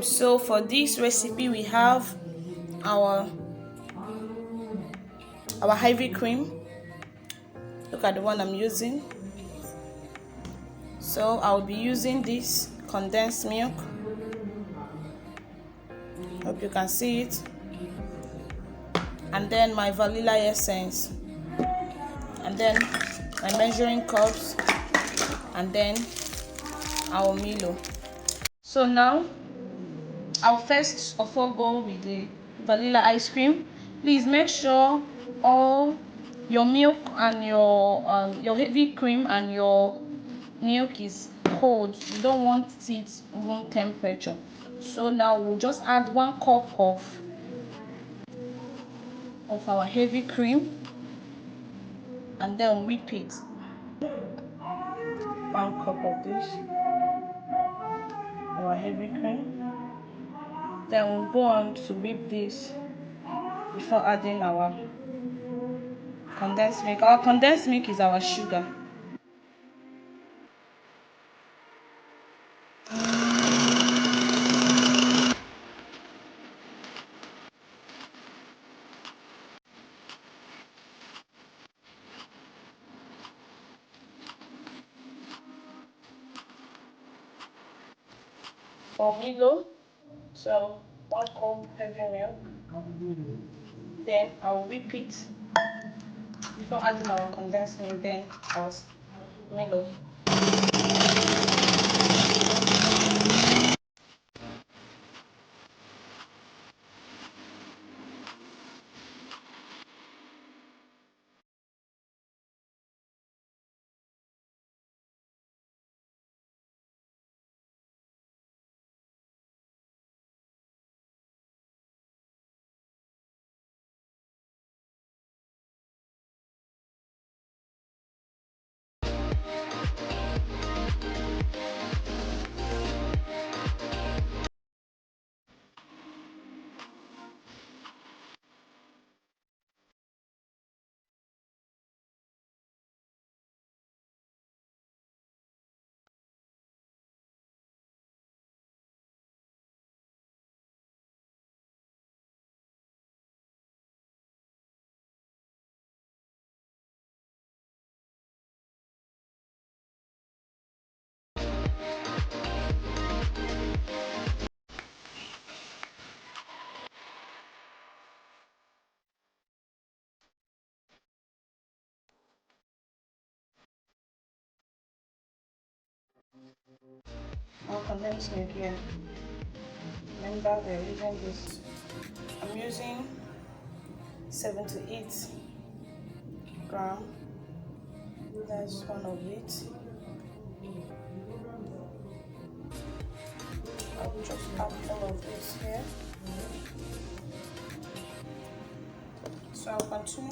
So for this recipe we have our heavy cream. Look at the one I'm using. So I'll be using this condensed milk. Hope you can see it. And then my vanilla essence, and then my measuring cups, and then our Milo. So now I'll first of all go with the vanilla ice cream. Please make sure all your milk and your heavy cream and your milk is cold. You don't want it room temperature. So now we'll just add 1 cup of our heavy cream, and then whip it. 1 cup of this, our heavy cream. Then we'll go on to whip this before adding our condensed milk. Our condensed milk is our sugar. For Milo, so 1 cup heavy milk. Then I'll whip it before adding our condensed milk, then our Milo. Our condensed milk here. Remember we're using this. I'm using 7 to 8 gram. That's one of it. I'll just add all of this here. So I'll continue.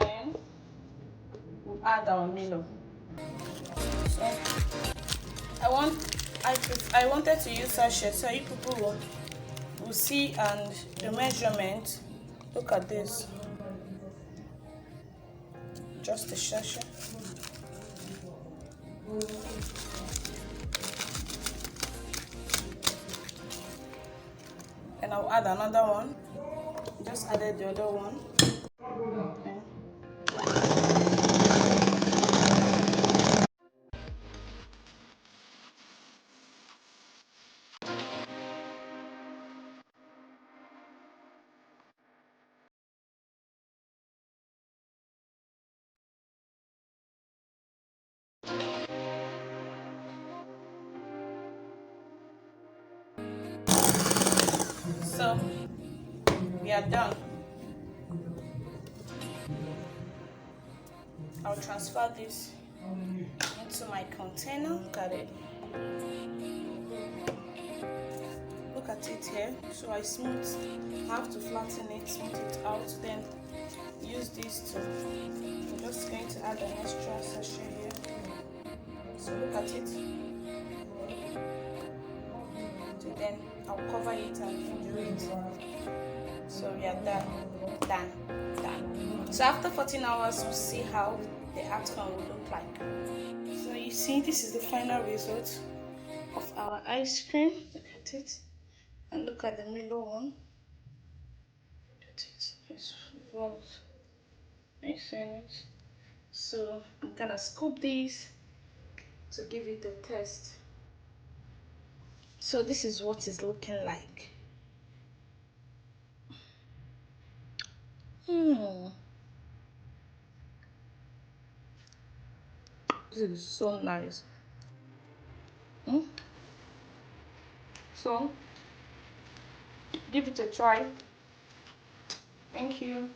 And we'll add our Milo. So I wanted to use sachet so you people will see, and the measurement. Look at this. Just a sachet. And I'll add another one. Just added the other one. Okay. So we are done. I'll transfer this into my container. Look at it. Look at it here. So I have to flatten it, smooth it out, then use this to. I'm just going to add an extra sachet here. So look at it. So then I'll cover it and do it. So we are done. So after 14 hours, we'll see how the outcome will look like. So you see, this is the final result of our ice cream. Look at it, and look at the middle one. Look at it. It's well, nice. So I'm gonna scoop this to give it a test. So this is what it's looking like. This is so nice. So give it a try. Thank you.